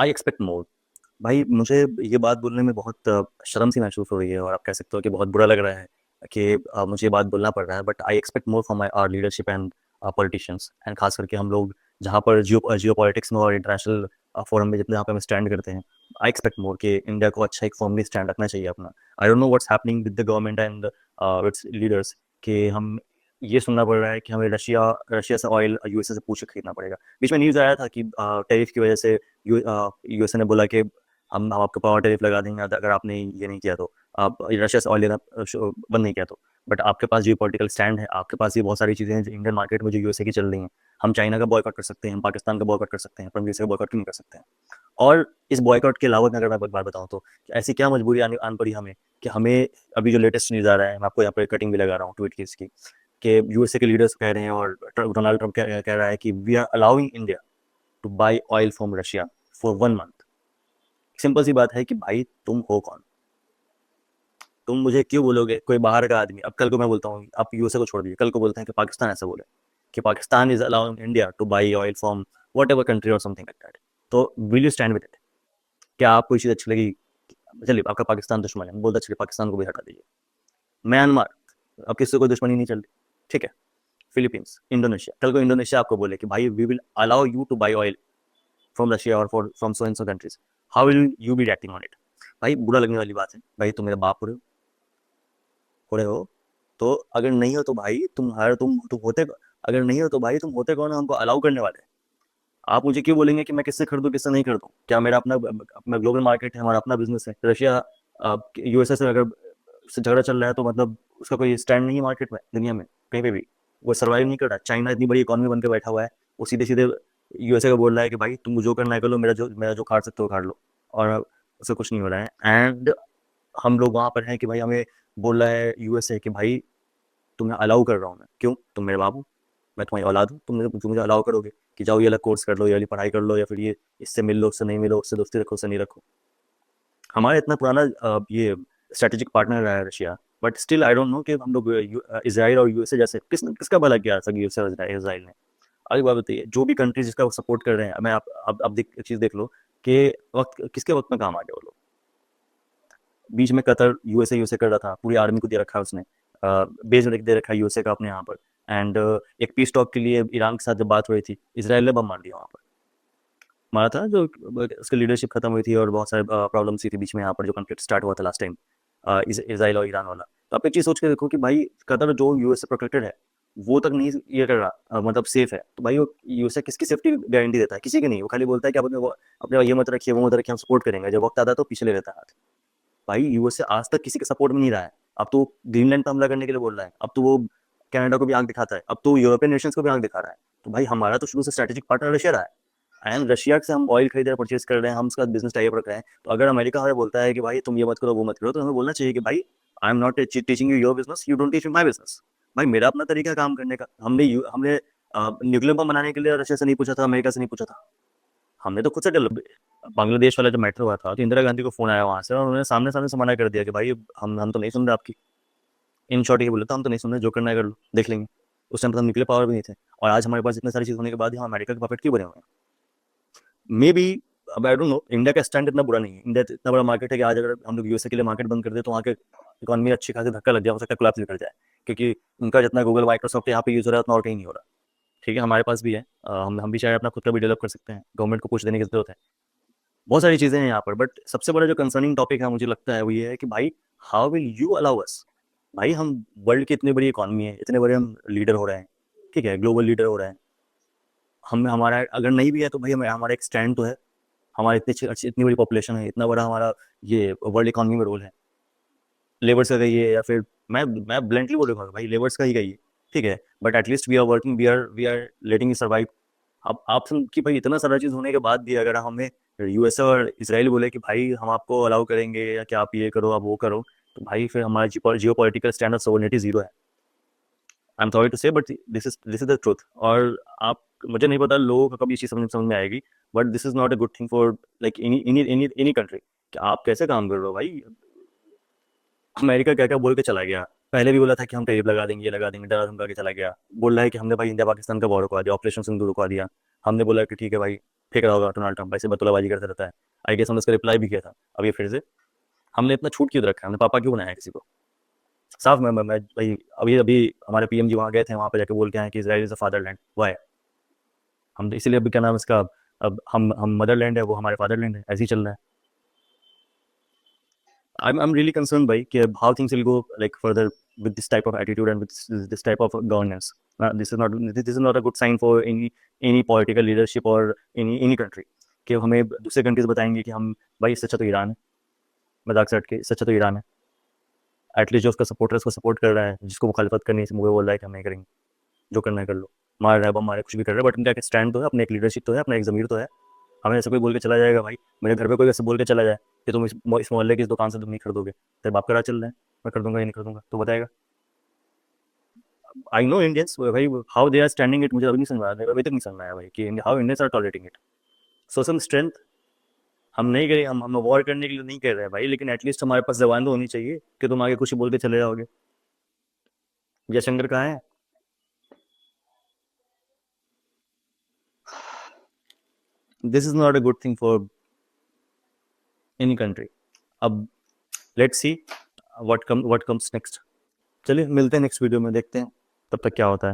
आई expect मोर। भाई मुझे ये बात बोलने में बहुत शर्म सी महसूस हो रही है, और आप कह सकते हो कि बहुत बुरा लग रहा है कि मुझे ये बात बोलना पड़ रहा है, but I expect more from my our leadership and politicians, and खास करके हम लोग जहाँ पर जियो पॉलिटिक्स में और इंटरनेशनल फोरम में जितने यहाँ पे हम स्टैंड करते हैं। आई एक्सपेक्ट मोर कि इंडिया को अच्छा एक फॉर्मली स्टैंड रखना चाहिए अपना। I don't know what's happening with the government and it's leaders, कि हम ये सुनना पड़ रहा है कि हमें रशिया रशिया से ऑयल यूएसए से पूछ के खरीदना पड़ेगा। बीच में न्यूज़ आया था कि टैरिफ की वजह से यूएसए ने बोला कि हम आपको पावर टैरिफ लगा देंगे अगर आपने ये नहीं किया तो, आप रशिया से ऑयल लेना बंद नहीं किया तो। बट आपके पास जियो पॉलिटिकल स्टैंड है, आपके पास ये बहुत सारी चीज़ें हैं जो इंडियन मार्केट में जो यूएसए की चल रही हैं। हम चाइना का बॉयकॉट कर सकते हैं, हम पाकिस्तान का बॉयकॉट कर सकते हैं, पर हम यूएसए का बॉयकॉट क्यों नहीं कर सकते हैं? और इस बॉयकॉट के अलावा मैं अगर मैं एक बात बताऊँ तो ऐसी क्या मजबूरी आन पड़ी हमें कि हमें अभी जो लेटेस्ट न्यूज़ आ रहा है, मैं आपको यहाँ पे कटिंग भी लगा रहा हूँ ट्वीट की इसकी, कि यूएसए के लीडर्स कह रहे हैं और डोनाल्ड ट्रंप कह रहा है कि we are allowing India to buy oil from Russia for 1 month. Simple सी बात है कि भाई तुम हो कौन? तुम मुझे क्यों बोलोगे कोई बाहर का आदमी? अब कल को मैं बोलता हूँ, आप यूएसए को छोड़ दीजिए, कल को बोलते हैं कि पाकिस्तान ऐसा बोले कि Pakistan is allowing India to buy oil from what ever country और समथिंग लाइक दैट, तो will you stand with it? क्या आपको ये चीज़ अच्छी लगी? चलिए, आपका पाकिस्तान दुश्मन है, बोलता चलिए पाकिस्तान को भी हटा दीजिए। म्यांमार, अब किससे कोई दुश्मनी नहीं चल रही, ठीक है। फिलीपींस, इंडोनेशिया, कल को इंडोनेशिया आपको बोले कि भाई we will allow you to buy oil from Russia और from so and so countries, how will you be reacting on it? भाई बुरा लगने वाली बात है। भाई तुम मेरे बाप हो रहे हो, तो अगर नहीं हो तो भाई तुम होते, अगर नहीं हो तो भाई तुम होते कौन हो हमको अलाउ करने वाले? आप मुझे क्यों बोलेंगे कि मैं किससे खरीदूं किससे नहीं खरीदूं? क्या मेरा अपना अपना ग्लोबल मार्केट है, हमारा अपना बिजनेस है? रशिया यूएसए से अगर से झगड़ा चल रहा है तो मतलब उसका कोई स्टैंड नहीं है मार्केट में, दुनिया में कहीं पे भी? वो सर्वाइव नहीं कर रहा। चाइना इतनी बड़ी इकोनॉमी बन के बैठा हुआ है, वो सीधे सीधे यूएसए को बोल रहा है कि भाई तुम जो करना है कर लो, मेरा जो खाट सकते हो खाट लो, और उससे कुछ नहीं हो रहा है। एंड हम लोग वहां पर हैं कि भाई हमें बोल रहा है यूएसए कि भाई तुम्हें अलाउ कर रहा हूँ मैं, क्यों? तुम मेरे बाबू, मैं तुम्हारी औलाद हूँ, तुम मुझे अलाउ करोगे कि जाओ ये वाला कोर्स कर लो, ये वाली पढ़ाई कर लो, या फिर ये इससे मिल लो, उससे नहीं मिलो, उससे दोस्ती रखो, उससे नहीं रखो। हमारा इतना पुराना ये स्ट्रेटेजिक पार्टनर रहा है Russia, but still I don't know कि हम लोग इसराइल और यूएसए जैसे किसका भला किया था यूएसए और इसराइल ने? अगली बात बताइए, जो भी कंट्रीज जिसका सपोर्ट कर रहे हैं, मैं आप एक चीज़ देख लो कि वक्त किसके वक्त में काम आ गया वो लोग। बीच में कतर यूएसए यूएसए कर रहा था, पूरी आर्मी को दे रखा है उसने, बेस दे रखा है यूएसए का अपने यहाँ पर। एंड एक पीस टॉक के लिए ईरान के साथ जब बात हो रही थी, इसराइल ने बम मार दिया वहाँ पर। मारा था जो उसकी लीडरशिप खत्म हुई थी, और बहुत सारे प्रॉब्लम्स थी बीच में यहाँ पर जो कॉन्फ्लिक्ट स्टार्ट हुआ था लास्ट टाइम, इसराइल और ईरान वाला। तो आप एक चीज़ सोच के देखो कि भाई कतर जो यूएसए प्रोटेक्टेड है, वो तक नहीं ये कर रहा, मतलब सेफ है, तो भाई वो यूएसए किसकी सेफ्टी गारंटी देता है? किसी की नहीं। वो खाली बोलता है कि आप अपने ये मत रखिए वो मत रखिए, हम सपोर्ट करेंगे, जब वक्त आता है तो पीछे ले लेता है हाथ। भाई यूएसए आज तक किसी के सपोर्ट में नहीं रहा है। अब तो ग्रीनलैंड पर हमला करने के लिए बोल रहा है, अब तो वो कनाडा को भी आंख दिखाता है, अब तो यूरोपियन नेशंस को भी आंख दिखा रहा है। तो भाई हमारा तो शुरू से स्ट्रेटेजिक पार्टनर रशिया रहा है, एंड रशिया से हम ऑयल खरीद रहे हैं, परचेज कर रहे हैं, हम उसका बिजनेस टाइप रख रहे हैं। तो अगर अमेरिका हमें बोलता है कि भाई तुम ये मत करो वो मत करो, तो हमें बोलना चाहिए कि भाई I am not teaching you your business, you don't teach my business. भाई मेरा अपना तरीका है काम करने का। हमने न्यूक्लियर बम बनाने के लिए रशिया से नहीं पूछा था, अमेरिका से नहीं पूछा था, हमने तो खुद से डेवलप। बांग्लादेश वाला जो मैटर हुआ था, तो इंदिरा गांधी को फोन आया वहां से, और उन्होंने सामने सामने से मना कर दिया कि भाई हम तो नहीं सुन रहे आपकी। इन शॉर्ट ये बोला था, हम तो नहीं सुन रहे, जो करना है कर लो, देख लेंगे। उस टाइम पर हम न्यूक्लियर पावर भी नहीं थे, और आज हमारे पास इतनी सारी चीज होने के बाद हम अमेरिका के पपेट क्यों बने हुए हैं? मे बी, अब आई डोंट नो, इंडिया का स्टैंड इतना बुरा नहीं है। इंडिया इतना बड़ा मार्केट है कि आज अगर हम लोग यूएसए के लिए मार्केट बंद कर दे तो वहाँ के इकोनॉमी अच्छी खासी धक्का लग जाए, हो सकता है कोलैप्स भी कर जाए, क्योंकि उनका जितना गूगल माइक्रोसॉफ्ट यहाँ पे यूज हो रहा है उतना और कहीं नहीं हो रहा। ठीक है, हमारे पास भी है, हम भी चाहे अपना खुद का भी डेवलप कर सकते हैं, गवर्नमेंट को कुछ देने की जरूरत है। बहुत सारी चीज़ें हैं यहाँ पर, बट सबसे बड़ा जो कंसर्निंग टॉपिक है मुझे लगता है वो ये है कि भाई how will you allow us? भाई हम वर्ल्ड की इतनी बड़ी इकोनॉमी है, इतने बड़े हम लीडर हो रहे हैं, ठीक है, ग्लोबल लीडर हो रहे हैं। हम हमारा अगर नहीं भी है तो भाई हमारा एक स्टैंड तो है। हमारी इतनी बड़ी पॉपुलेशन है, इतना बड़ा हमारा ये वर्ल्ड इकोनॉमी में रोल है। लेबर्स का कहिए या फिर मैं ब्लेंटली बोलूँगा भाई लेबर्स का ही कहिए, ठीक है, but at least we are working, we are letting you survive. अब आप सुन कि भाई इतना सारा चीज़ होने के बाद भी अगर हमें यूएसए और इसराइल बोले कि भाई हम आपको अलाउ करेंगे, या कि आप ये करो आप वो करो, तो भाई फिर हमारा जियो political stand of sovereignty zero है। आई एम सॉरी टू से, but this is the truth. और आप, मुझे नहीं पता लोगों को कभी ये चीज़ समझ में आएगी, but this is not a good thing for like any country. कि आप कैसे काम कर रहे हो भाई? अमेरिका क्या क्या बोल के चला गया, पहले भी बोला था कि हम टैरिफ लगा देंगे, ये लगा देंगे, डरा धमका के चला गया। बोल रहा है कि हमने भाई इंडिया पाकिस्तान का वॉर रुकवा दिया, ऑपरेशन सिंदूर रुकवा दिया। हमने बोला कि ठीक है भाई, फेंक रहा होगा डोनाल्ड ट्रंप, ऐसे बतौलाबाजी करता रहता है। आई गेस हमने उसका रिप्लाई भी किया था अब ये फिर से, हमने इतना छूट क्यों रखा है, हमने पापा क्यों बनाया किसी को। साफ मैं भाई, अभी अभी हमारे पीएम जी वहाँ गए थे, वहाँ पे जाके बोल के आए कि Israel is a fatherland. Why? हम तो इसीलिए अभी क्या नाम है इसका, अब हम मदरलैंड है, वो हमारे फादरलैंड है, ऐसे ही चल रहा है। I'm really concerned by how things will go like further with this type of attitude and with this type of governance. This is not a good sign for any political leadership or any country कि हमें दूसरे countries बताएंगे कि हम भाई इससे अच्छा तो ईरान है, मजाक से हट के इससे अच्छा तो ईरान है। एटलीस्ट जो उसका सपोर्टर है उसको सपोर्ट कर रहा है, जिसको मुखालफत करनी है मुझे बोल रहा है कि हम नहीं करेंगे, जो करना है कर लो, मार रहा है बम मारे कुछ भी कर रहा है, बट उनका एक स्टैंड तो है, अपने एक लीडरशिप तो है, अपना एक जमीर तो है। हमें ऐसे कोई बोल के चला जाएगा भाई, मेरे घर पे कोई ऐसे बोल के चला जाए कि तुम इस मोहल्ले की इस दुकान से तुम नहीं खरीदोगे, तेरे बाप का राज चल रहा है, मैं कर दूंगा या नहीं कर दूंगा तो बताएगा। आई नो इंडियंस भाई, how they are standing it, मुझे अभी नहीं समझ में आया, अभी तक नहीं समझ में आया भाई कि how Indians are tolerating it. So some strength हम नहीं करें, हम वॉर करने के लिए नहीं कह रहे हैं भाई, लेकिन एटलीस्ट हमारे पास जबान तो होनी चाहिए कि तुम आगे कुछ बोल के चले जाओगे। जयशंकर कहाँ है? This is not a good thing for any country. अब let's see what comes next. चलिए मिलते हैं नेक्स्ट वीडियो में, देखते हैं तब तक क्या होता है।